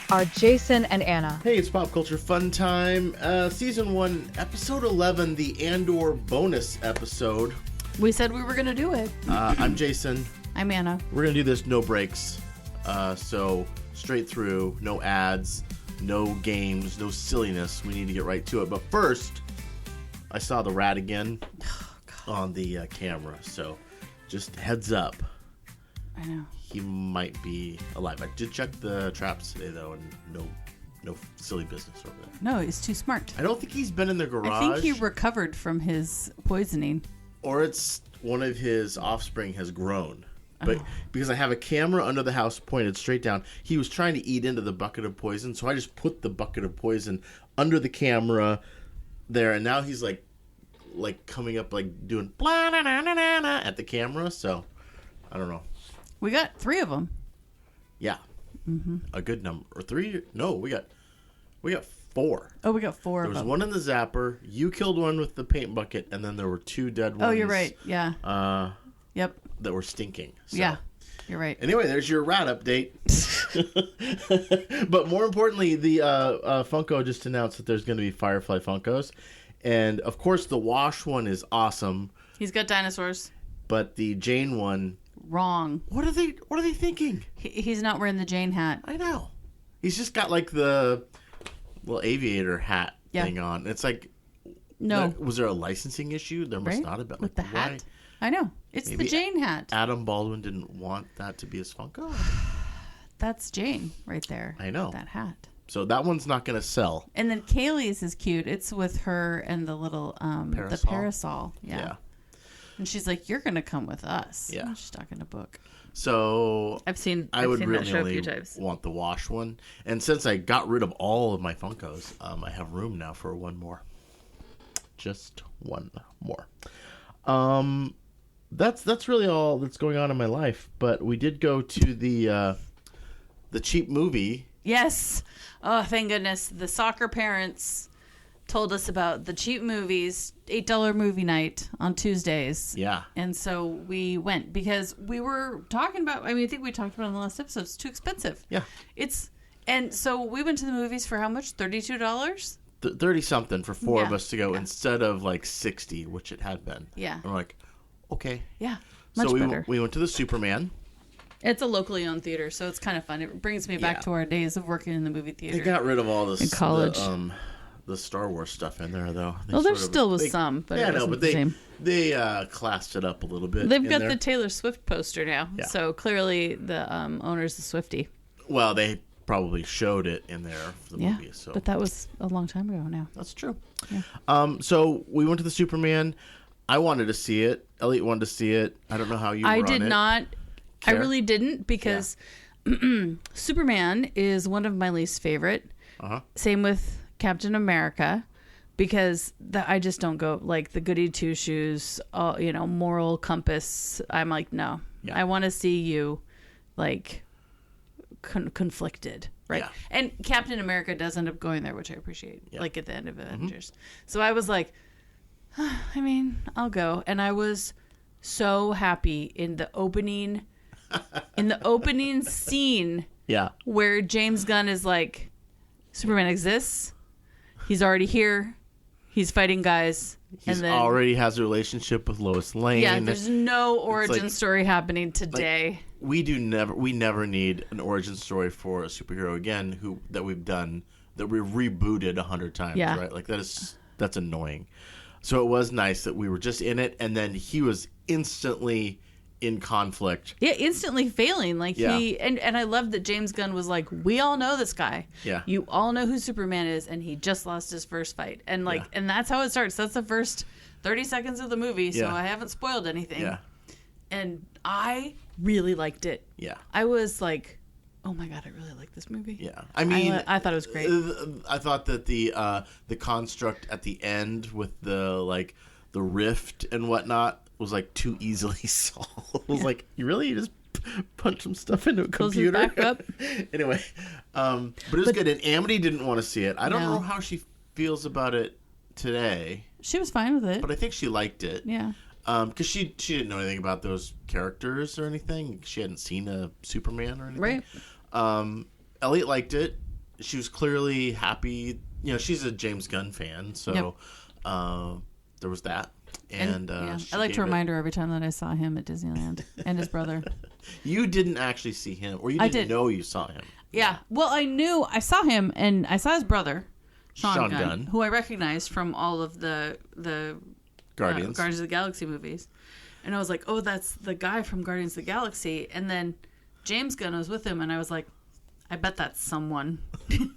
are Jason and Anna. Hey, it's Pop Culture Fun Time. Season 1, Episode 11, the Andor bonus episode. We said we were going to do it. I'm Jason. I'm Anna. We're going to do this no breaks. So straight through, no ads, no games, no silliness. We need to get right to it. But first, I saw the rat again on the camera. So just heads up. I know. He might be alive. I did check the traps today, though, and no silly business over there. No, he's too smart. I don't think he's been in the garage. I think he recovered from his poisoning. Or it's one of his offspring has grown. But because I have a camera under the house pointed straight down, he was trying to eat into the bucket of poison, so I just put the bucket of poison under the camera there, and now he's like coming up, like doing blah na na na na na at the camera. So I don't know. We got 3 of them. Yeah, a good number. Or 3? No, we got 4. Oh, we got 4 There of was them. one in the zapper. You killed one with the paint bucket, and then there were 2 dead ones. Oh, you're right. Yeah. Yep. That were stinking. So. Yeah, you're right. Anyway, there's your rat update. But more importantly, the Funko just announced that there's going to be Firefly Funkos. And, of course, the Wash one is awesome. He's got dinosaurs. But the Jane one... Wrong. What are they thinking? He's not wearing the Jane hat. I know. He's just got, like, the little aviator hat thing on. It's like... No. Was there a licensing issue? There must not have been. With the hat? I know. It's the Jane hat. Adam Baldwin didn't want that to be his Funko? That's Jane right there. I know. That hat. So that one's not going to sell. And then Kaylee's is cute. It's with her and the little parasol. The parasol. Yeah. And she's like, "You're going to come with us." Yeah. She's talking a book. So I've seen I would that really show a few only times. want the Wash one. And since I got rid of all of my Funkos, I have room now for one more. Just one more. That's really all that's going on in my life. But we did go to the cheap movie. Yes. Oh, thank goodness. The soccer parents told us about the cheap movies, $8 movie night on Tuesdays. Yeah. And so we went because we were talking about, I think we talked about it in the last episode, it's too expensive. Yeah. And so we went to the movies for how much? $32? 30-something for 4 of us to go Yeah. instead of like 60, which it had been. Yeah. And we're like, okay. Yeah. Much better. We went to the Superman. It's a locally owned theater, so it's kind of fun. It brings me back to our days of working in the movie theater. They got rid of all this in college. The Star Wars stuff in there, though. Well, there still was some, but it wasn't the same. They classed it up a little bit. They've got the Taylor Swift poster now, Yeah. so clearly the owner's a Swiftie. Well, they probably showed it in there for the movie. So. But that was a long time ago now. That's true. Yeah. So we went to the Superman. I wanted to see it. Elliot wanted to see it. I don't know how you were I on did it. not. Care? I really didn't because Superman is one of my least favorite. Same with Captain America, because I just don't go like the goody two shoes, moral compass. I'm like, no, I want to see you like conflicted, right? Yeah. And Captain America does end up going there, which I appreciate, like at the end of Avengers. So I was like, I'll go. And I was so happy in the opening scene where James Gunn is like, Superman exists. He's already here. He's fighting guys. He already has a relationship with Lois Lane. Yeah, there's no origin story happening today. We never need an origin story for a superhero again that we've rebooted 100 times, right? Like that's annoying. So it was nice that we were just in it, and then he was instantly in conflict. Yeah, instantly failing. And I love that James Gunn was like, we all know this guy. Yeah. You all know who Superman is, and he just lost his first fight. And and that's how it starts. That's the first 30 seconds of the movie, so I haven't spoiled anything. Yeah. And I really liked it. Yeah. I was like, oh my God, I really like this movie. Yeah. I thought it was great. I thought that the construct at the end with the rift and whatnot was like too easily solved. It was like, you just punch some stuff into a computer. Back up. Anyway, but it was good. And Amity didn't want to see it. I don't know how she feels about it today. She was fine with it, but I think she liked it. Yeah. Because she didn't know anything about those characters or anything. She hadn't seen a Superman or anything. Right. Elliot liked it. she was clearly happy. You know, she's a James Gunn fan, so there was that. And I like to remind her every time that I saw him at Disneyland and his brother. You didn't actually see him, or you didn't know you saw him. Yeah. Well, I saw him, and I saw his brother, Sean Gunn, who I recognized from all of the Guardians of the Galaxy movies. And I was like, oh, that's the guy from Guardians of the Galaxy. And then James Gunn was with him, and I was like, I bet that's someone. So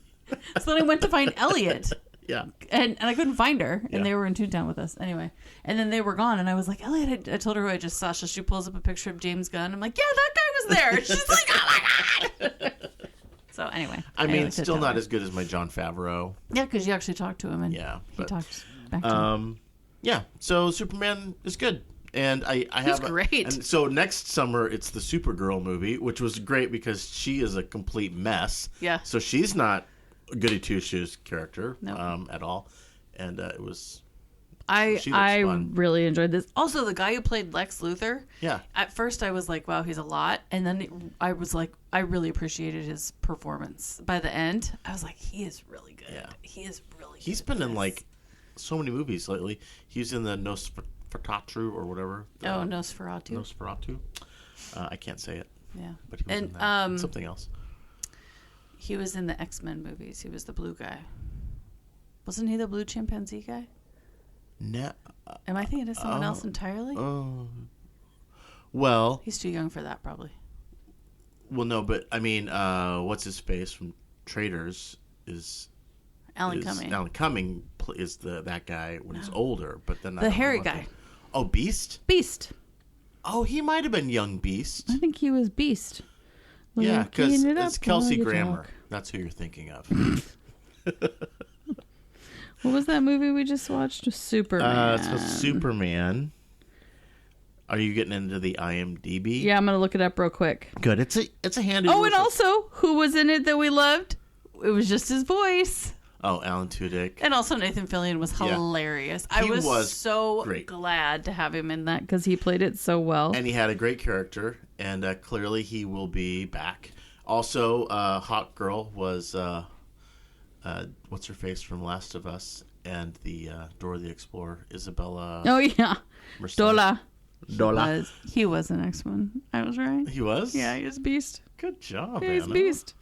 then I went to find Elliot. Yeah. And I couldn't find her, and they were in Toontown with us. Anyway. And then they were gone, and I was like, Elliot, I told her who I just saw. So she pulls up a picture of James Gunn. I'm like, yeah, that guy was there. She's like, oh my God. So anyway. I mean, it's still not as good as my John Favreau. Yeah, because you actually talked to him, and he talked back to him. Yeah, so Superman is good. And I have great. And so next summer it's the Supergirl movie, which was great because she is a complete mess. Yeah. So she's not a goody two shoes character at all, and it was. I really enjoyed this. Also, the guy who played Lex Luthor. Yeah. At first, I was like, "Wow, he's a lot," and then I was like, I really appreciated his performance. By the end, I was like, "He is really good. Yeah. He is really. Good He's been in like so many movies lately. He's in the Nosferatu or whatever. Nosferatu. I can't say it. Yeah. But he was in that. Something else. He was in the X-Men movies. He was the blue guy. Wasn't he the blue chimpanzee guy? No. Am I thinking of someone else entirely? Well. He's too young for that, probably. Well, no, but I mean, what's his face from Traders is... Alan Cumming. Alan Cumming is that guy when he's older, but then... The hairy guy. Oh, Beast? Beast. Oh, he might have been young Beast. I think he was Beast. Yeah, because it's Kelsey Grammer. That's who you're thinking of. What was that movie we just watched? Superman. It's called Superman. Are you getting into the IMDb? Yeah, I'm going to look it up real quick. Good. It's a handy... Oh, and also, who was in it that we loved? It was just his voice. Oh, Alan Tudyk. And also Nathan Fillion was hilarious. I was so glad to have him in that because he played it so well. And he had a great character, and clearly he will be back. Also, Hot Girl was, what's her face from Last of Us and the Dora the Explorer, Isabella. Oh, yeah. Dola. He was an X-Men. I was right. He was? Yeah, he was Beast. Good job, He's Beast.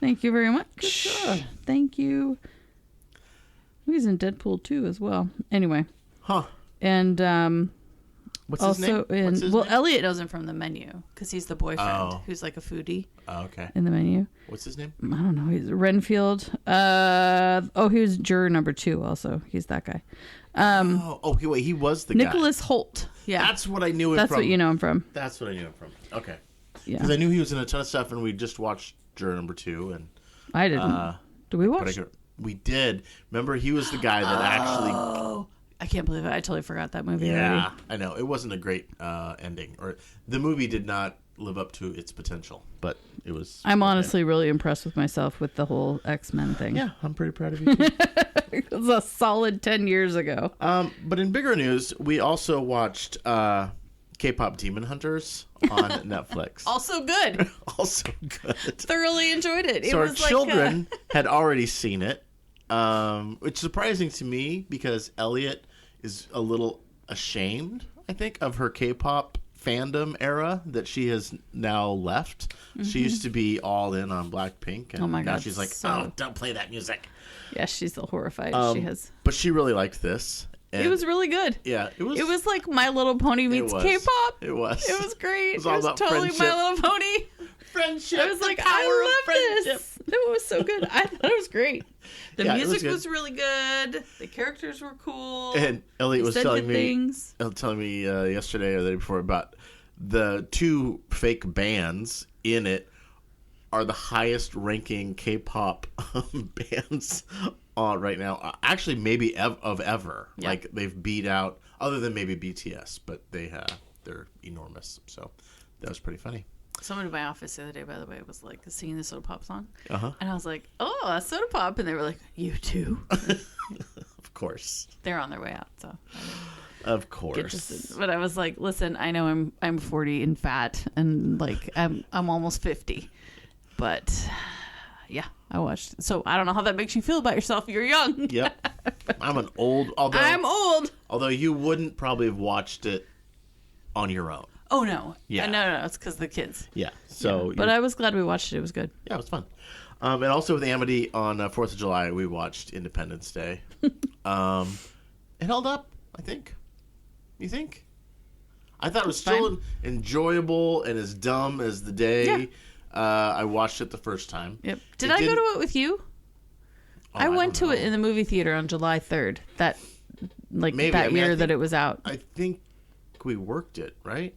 Thank you very much. Good job. Thank you. He's in Deadpool 2 as well. Anyway. Huh. And what's his name? Elliot knows him from The Menu because he's the boyfriend who's like a foodie. Oh, okay. In The Menu. What's his name? I don't know. He's Renfield. He was juror number 2 also. He's that guy. He was the Nicholas Hoult. Yeah. That's what I knew him from. That's what you know him from. That's what I knew him from. Okay. Yeah. Because I knew he was in a ton of stuff, and we just watched juror number 2. And I didn't. Did we watch? We did. Remember, he was the guy that actually... Oh, I can't believe it. I totally forgot that movie already. Yeah, I know. It wasn't a great ending. Or the movie did not live up to its potential, but it was... I'm honestly really impressed with myself with the whole X-Men thing. Yeah, I'm pretty proud of you, too. It was a solid 10 years ago. But in bigger news, we also watched K-Pop Demon Hunters on Netflix. Also good. Also good. Thoroughly enjoyed it. So our children had already seen it. Which is surprising to me because Elliot is a little ashamed, I think, of her K-pop fandom era that she has now left. Mm-hmm. She used to be all in on Blackpink, and now she's like, don't play that music. Yeah, she's so horrified. But she really liked this. And it was really good. Yeah, it was. It was like My Little Pony meets K-pop. It was. It was great. It was all about totally friendship. My Little Pony. Friendship. I was like, I love this. It was so good. I thought it was great. The music was really good. The characters were cool. And Elliot was telling me yesterday or the day before about the 2 fake bands in it are the highest ranking K-pop bands on right now. Actually, maybe of ever. Yeah. Like they've beat out, other than maybe BTS, but they're enormous. So that was pretty funny. Someone in my office the other day, by the way, was like singing the Soda Pop song. Uh-huh. And I was like, oh, that's Soda Pop. And they were like, you too? Of course. They're on their way out, so. Of course. But I was like, listen, I know I'm 40 and fat and like I'm almost 50. But Yeah, I watched it. So I don't know how that makes you feel about yourself. You're young. Yep. I'm an old... I'm old. Although you wouldn't probably have watched it on your own. Oh, no. Yeah. No. It's because of the kids. Yeah. So, yeah. But I was glad we watched it. It was good. Yeah, it was fun. And also with Amity on 4th of July, we watched Independence Day. It held up, I think. You think? I thought it was still enjoyable and as dumb as the day I watched it the first time. Yep. Did I go to it with you? I went to it in the movie theater on July 3rd. That year that it was out. I think we worked it, right?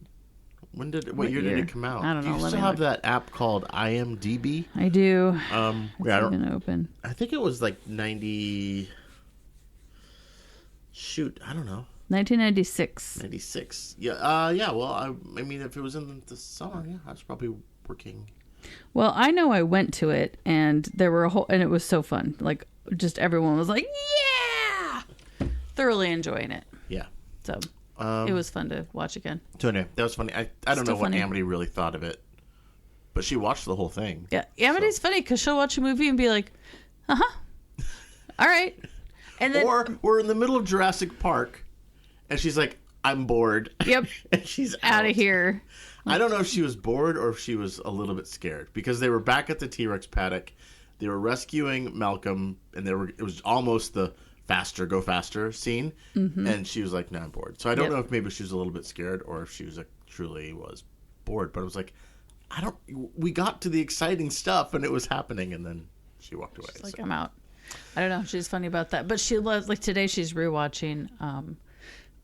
What year did it come out? I don't know. Do you still have that app called IMDb? I do. It's even open. I think it was like 90. Shoot, I don't know. 1996. 96. Yeah. Well, I mean, if it was in the summer, I was probably working. Well, I know I went to it, and there were and it was so fun. Like, just everyone was like, "Yeah!" Thoroughly enjoying it. Yeah. So. It was fun to watch again. So anyway, that was funny. I don't know what Amity really thought of it, but she watched the whole thing. Yeah, Amity's funny because she'll watch a movie and be like, all right. And then, or we're in the middle of Jurassic Park, and she's like, I'm bored. Yep. And she's out of here. I don't know if she was bored or if she was a little bit scared because they were back at the T-Rex paddock. They were rescuing Malcolm, and it was almost the go faster scene, and she was like, "No, I'm bored." So I don't know if maybe she was a little bit scared or if she was truly was bored. But it was like, we got to the exciting stuff and it was happening, and then she walked away. She's like, I'm out. I don't know. She's funny about that, but she loves, like today she's rewatching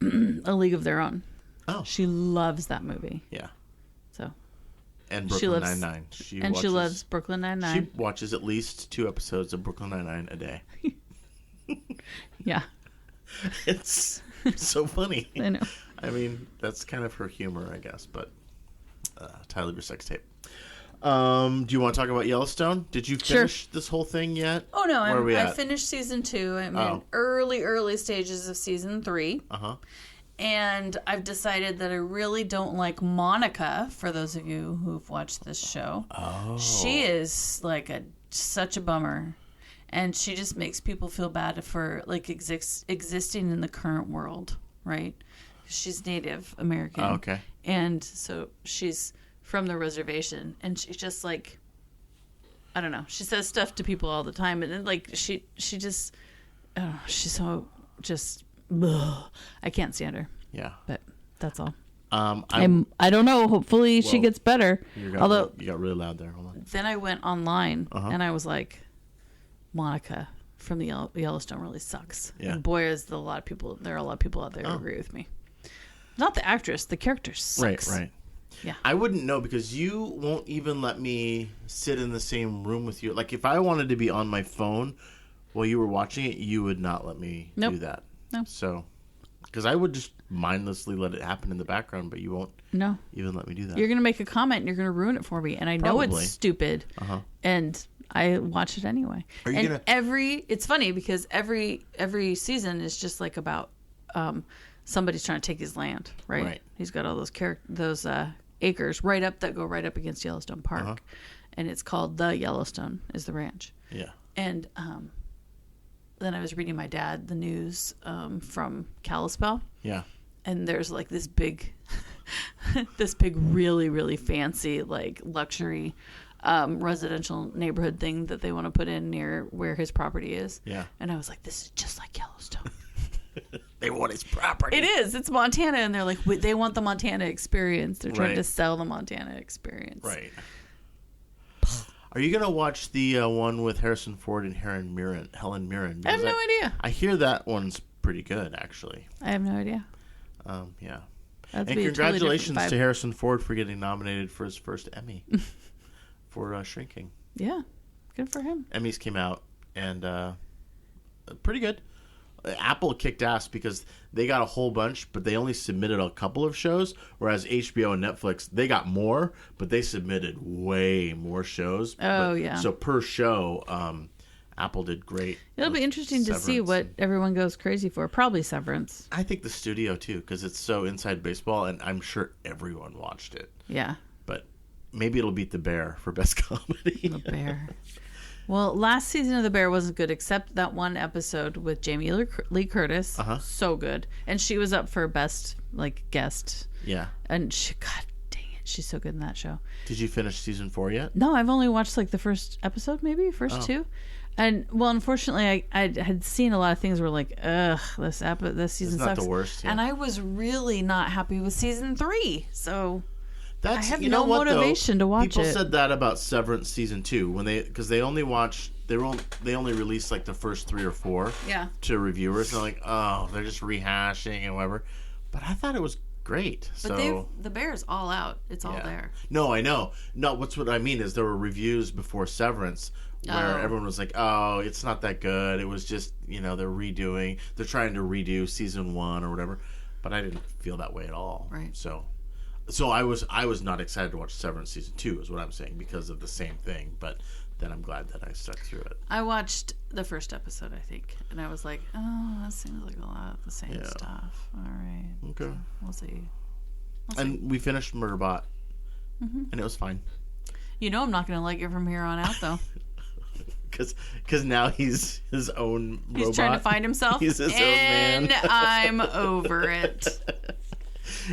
A League of Their Own. Oh, she loves that movie. Yeah. So. And Brooklyn Nine-Nine. She loves Brooklyn Nine-Nine. She watches at least 2 episodes of Brooklyn Nine-Nine a day. Yeah. It's so funny. I know. I mean, that's kind of her humor, I guess, but Tyler, your sex tape. Do you want to talk about Yellowstone? Did you finish this whole thing yet? Oh, no. I finished season 2. I'm in early stages of season 3. Uh-huh. And I've decided that I really don't like Monica, for those of you who've watched this show. Oh. She is like such a bummer. And she just makes people feel bad for like existing in the current world, right? She's Native American. Oh, okay. And so she's from the reservation, and she's just like, I don't know. She says stuff to people all the time, and then like she just, I don't know, she's so just, ugh. I can't stand her. Yeah. But that's all. I don't know. Hopefully she gets better. You got really loud there. Hold on. Then I went online and I was like, Monica from the Yellowstone really sucks. Yeah. And boy, there are a lot of people out there who agree with me. Not the actress, the character sucks. Right. Yeah. I wouldn't know because you won't even let me sit in the same room with you. Like if I wanted to be on my phone while you were watching it, you would not let me do that. No. So, because I would just mindlessly let it happen in the background, but you won't even let me do that. You're going to make a comment and you're going to ruin it for me. And I know it's stupid. And I watch it anyway. It's funny because every season is just like about somebody's trying to take his land, right? He's got all those acres that go right up against Yellowstone Park, and it's called the Yellowstone is the ranch. Yeah. And then I was reading my dad the news from Kalispell. Yeah. And there's like this big really, really fancy like luxury residential neighborhood thing that they want to put in near where his property is. Yeah. And I was like, this is just like Yellowstone. They want his property. It is. It's Montana. And they're like, they want the Montana experience. They're trying to sell the Montana experience. Right. Are you going to watch the one with Harrison Ford and Helen Mirren? I have no idea. I hear that one's pretty good, actually. I have no idea. Yeah. That'd and congratulations to Harrison Ford for getting nominated for his first Emmy for Shrinking. Yeah. Good for him. Emmys came out, and pretty good. Apple kicked ass because they got a whole bunch, but they only submitted a couple of shows, whereas HBO and Netflix, they got more, but they submitted way more shows. So per show, Apple did great. It'll be interesting to see what everyone goes crazy for. Probably Severance. I think the studio, too, because it's so inside baseball, and I'm sure everyone watched it. Yeah. But maybe it'll beat The Bear for best comedy. The Bear. Well, last season of The Bear wasn't good, except that one episode with Jamie Lee Curtis. So good. And she was up for best, guest. Yeah. And God dang it, she's so good in that show. Did you finish season 4 yet? No, I've only watched, the first episode, maybe? First 2. And, well, unfortunately, I had seen a lot of things where, ugh, this season sucks. It's not the worst, yeah. And I was really not happy with season 3, so... I have no motivation to watch it. People said that about Severance season 2 because they only released the first 3 or 4 to reviewers. And they're like, oh, they're just rehashing and whatever. But I thought it was great. But The Bear's all out. It's all there. No, I know. No, what I mean is there were reviews before Severance where everyone was like, oh, it's not that good. It was just they're trying to redo season 1 or whatever. But I didn't feel that way at all. Right. So I was not excited to watch Severance season 2 is what I'm saying because of the same thing, but then I'm glad that I stuck through it. I watched the first episode, I think, and I was like, oh, that seems like a lot of the same stuff. All right. Okay. So we'll see. And we finished Murderbot, and it was fine. I'm not going to like it from here on out, though. Because now he's his own robot. He's trying to find himself. He's his own man. And I'm over it.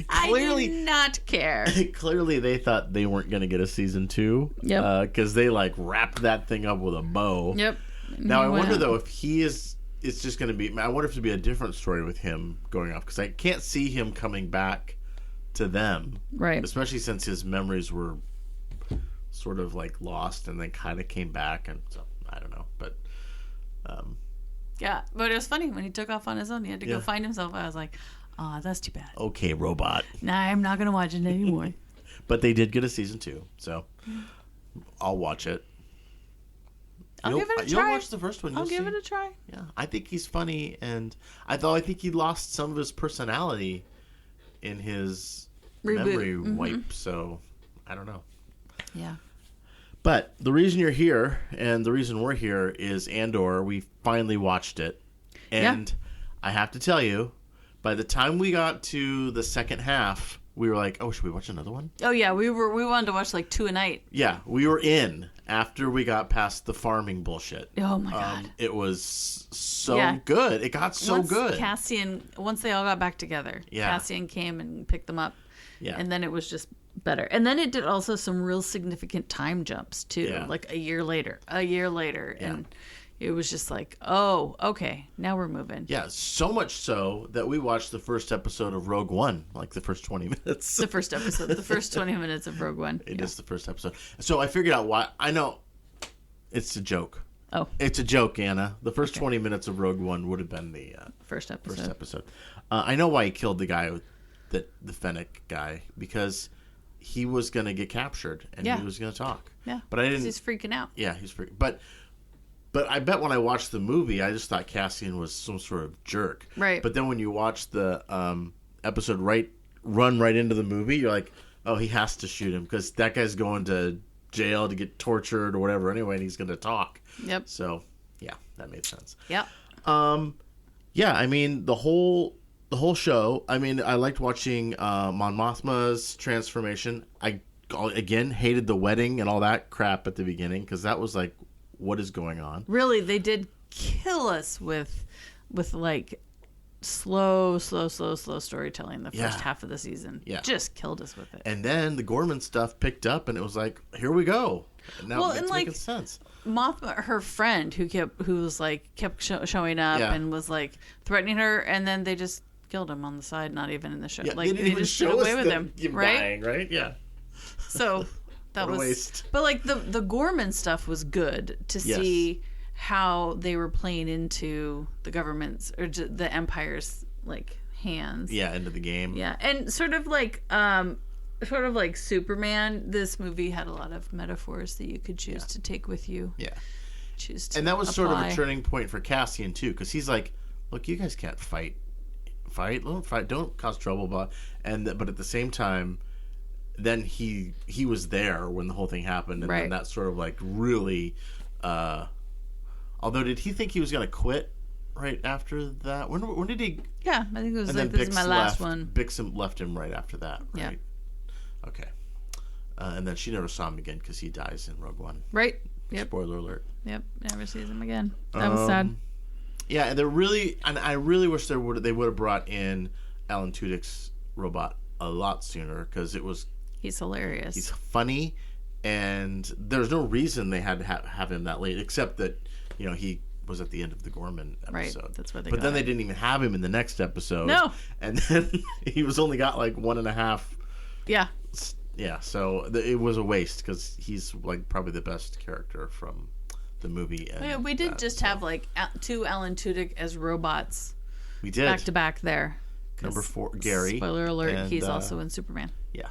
Clearly, I do not care. Clearly, they thought they weren't going to get a season 2. Yep. Because they wrapped that thing up with a bow. Yep. Now I wonder though if he is. It's just going to be. I wonder if it'll be a different story with him going off because I can't see him coming back to them. Right. Especially since his memories were sort of lost and then kind of came back, and so I don't know, but. Yeah, but it was funny when he took off on his own. He had to go find himself. I was like. Oh, that's too bad. Okay, robot. Nah, I'm not going to watch it anymore. But they did get a season 2, so I'll watch it. I'll give it a try. You'll watch the first one. I'll give it a try. Yeah, I think he's funny, and I think he lost some of his personality in his memory wipe, so I don't know. Yeah. But the reason you're here, and the reason we're here, is Andor. We finally watched it, and I have to tell you, by the time we got to the second half, we were like, "Oh, should we watch another one?" Oh yeah, we wanted to watch 2 a night. Yeah, we were in after we got past the farming bullshit. Oh my god, it was so good. It got so good. Once they all got back together, Cassian came and picked them up. Yeah, and then it was just better. And then it did also some real significant time jumps too, a year later, and. It was just oh, okay, now we're moving. Yeah, so much so that we watched the first episode of Rogue One, the first 20 minutes. The first episode, the first 20 minutes of Rogue One. It is the first episode. So I figured out why. I know it's a joke. Oh. It's a joke, Anna. The first 20 minutes of Rogue One would have been the first episode. I know why he killed the guy, the Fennec guy, because he was going to get captured and he was going to talk. Yeah, but I didn't. He's freaking out. Yeah, he's freaking. But I bet when I watched the movie, I just thought Cassian was some sort of jerk. Right. But then when you watch the episode run right into the movie, you're like, oh, he has to shoot him because that guy's going to jail to get tortured or whatever anyway, and he's going to talk. Yep. So, yeah, that made sense. Yep. Yeah, I mean, the whole show, I mean, I liked watching Mon Mothma's transformation. I, again, hated the wedding and all that crap at the beginning because that was what is going on? Really, they did kill us with slow storytelling the first half of the season. Yeah. Just killed us with it. And then the Gorman stuff picked up and it was here we go. And now it's making sense. Mothma, her friend who kept showing up and was threatening her, and then they just killed him on the side, not even in the show. Yeah, they just did away with him, right? Dying, right? Yeah. So that was waste. But the Gorman stuff was good to see how they were playing into the government's or the Empire's hands. Yeah, into the game. Yeah, and sort of like Superman, this movie had a lot of metaphors that you could choose to take with you. Yeah. Choose to And that was apply. sort of a turning point for Cassian too, because he's like, look, you guys can't fight. Don't cause trouble, but at the same time, then he was there when the whole thing happened, and then that sort of really. Although, did he think he was going to quit right after that? When did he? Yeah, I think it was this is my last one. Bix left him right after that. Right? Yeah. Okay. And then she never saw him again because he dies in Rogue One. Right. Yep. Spoiler alert. Yep. Never sees him again. That was sad. Yeah, and I really wish they would have brought in Alan Tudyk's robot a lot sooner, because he's hilarious. He's funny, and there's no reason they had to have him that late, except that he was at the end of the Gorman episode. Right, that's why they. But then they didn't even have him in the next episode. No, and then he was only got like 1.5. Yeah. Yeah, so it was a waste, because he's like probably the best character from the movie. And we did have like 2 Alan Tudyk as robots. We did back to back there. Number 4, Gary. Spoiler alert: and, he's also in Superman. Yeah,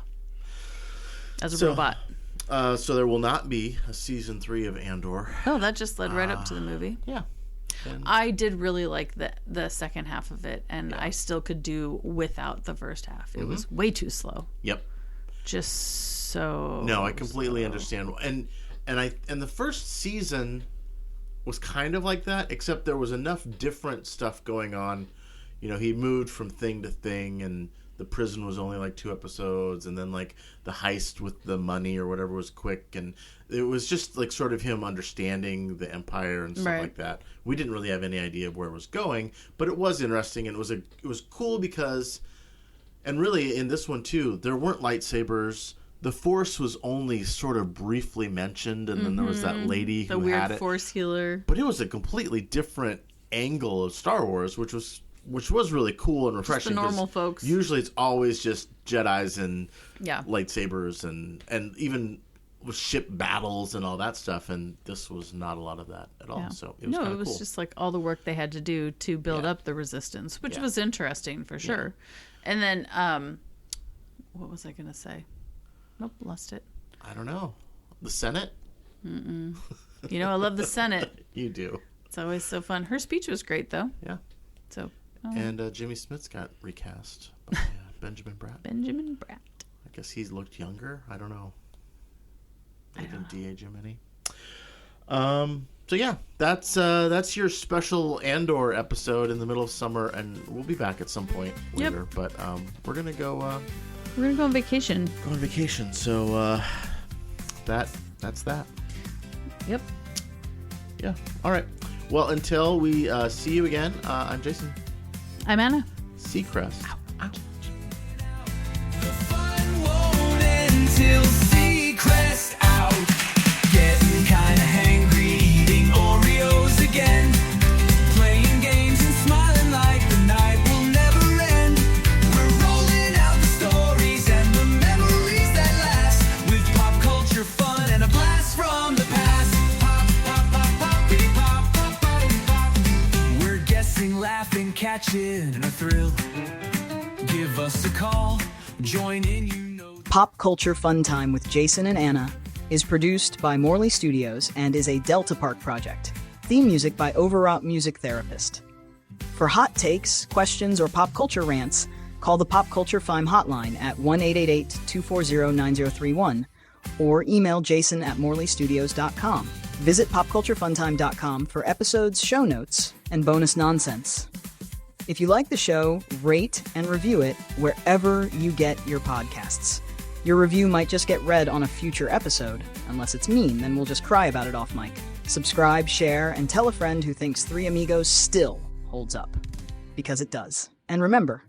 as a robot. So there will not be a season 3 of Andor. Oh, that just led right up to the movie. Yeah. I did really like the second half of it, and I still could do without the first half. It was way too slow. Yep. Just so. No, I completely understand, and the first season was kind of like that, except there was enough different stuff going on. He moved from thing to thing, and the prison was only like 2 episodes, and then like the heist with the money or whatever was quick, and it was just like sort of him understanding the Empire and stuff like that. We didn't really have any idea of where it was going, but it was interesting, and it was cool because, and really in this one too, there weren't lightsabers. The Force was only sort of briefly mentioned, and then there was that lady who had it. The weird Force healer. But it was a completely different angle of Star Wars, which was really cool and refreshing. Just the normal folks. Usually it's always just Jedis and lightsabers and even with ship battles and all that stuff, and this was not a lot of that at all. Yeah. So it was it was cool. Just like all the work they had to do to build up the Resistance, which was interesting for sure. And then what was I going to say? Nope, lost it. I don't know. The Senate? Mm-mm. I love the Senate. You do. It's always so fun. Her speech was great, though. Yeah. So. And Jimmy Smits got recast by Benjamin Bratt. Benjamin Bratt. I guess he's looked younger. I don't know. They didn't de-age him any. So yeah, that's your special Andor episode in the middle of summer, and we'll be back at some point later. Yep. But we're gonna go. We're gonna go on vacation. Go on vacation. So that's that. Yep. Yeah. All right. Well, until we see you again, I'm Jason. I'm Anna. Seacrest. Ow. Ow. The fun won't end till Seacrest out. Getting kinda hangry, eating Oreos again. Playing games and smiling like the night will never end. We're rolling out the stories and the memories that last, with pop culture fun and a blast from the past. Pop, pop, pop, poppy, pop, pop, poppy, pop. We're guessing, laughing, catching a thrill. Give us a call, join in, Pop Culture Fun Time with Jason and Anna is produced by Morley Studios and is a Delta Park project. Theme music by Overwrought Music Therapist. For hot takes, questions, or pop culture rants, call the Pop Culture Fime hotline at 1-888-240-9031 or email jason@morleystudios.com. Visit popculturefuntime.com for episodes, show notes, and bonus nonsense. If you like the show, rate and review it wherever you get your podcasts. Your review might just get read on a future episode. Unless it's mean, then we'll just cry about it off mic. Subscribe, share, and tell a friend who thinks Three Amigos still holds up. Because it does. And remember,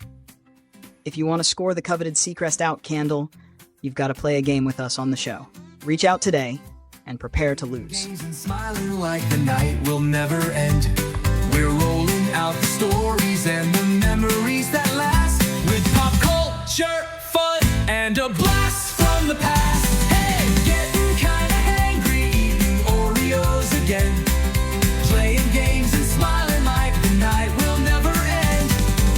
if you want to score the coveted Seacrest Out candle, you've got to play a game with us on the show. Reach out today and prepare to lose. games and smiling like the night will never end. We're rolling out the stories and the memories that last, with pop culture, fun, and a blast from the past. Hey, getting kinda hangry, eating Oreos again. Playing games and smiling like the night will never end.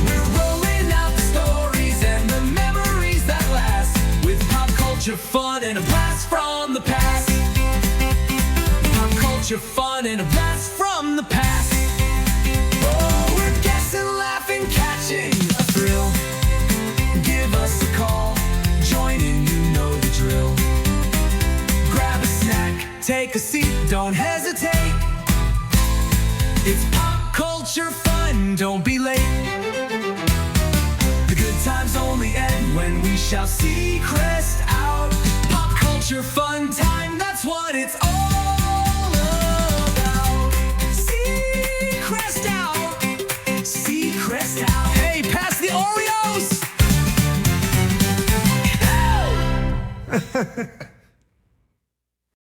We're rolling out the stories and the memories that last, with pop culture, fun, and a blast from the past. Pop culture, fun, and a blast from the past. Oh, we're guessing, laughing, catching a thrill. Give us a call, join in, you know the drill. Grab a snack, take a seat, don't hesitate. It's pop culture fun, don't be late. The good times only end when we shall see Crest out. Pop culture fun time, that's what it's all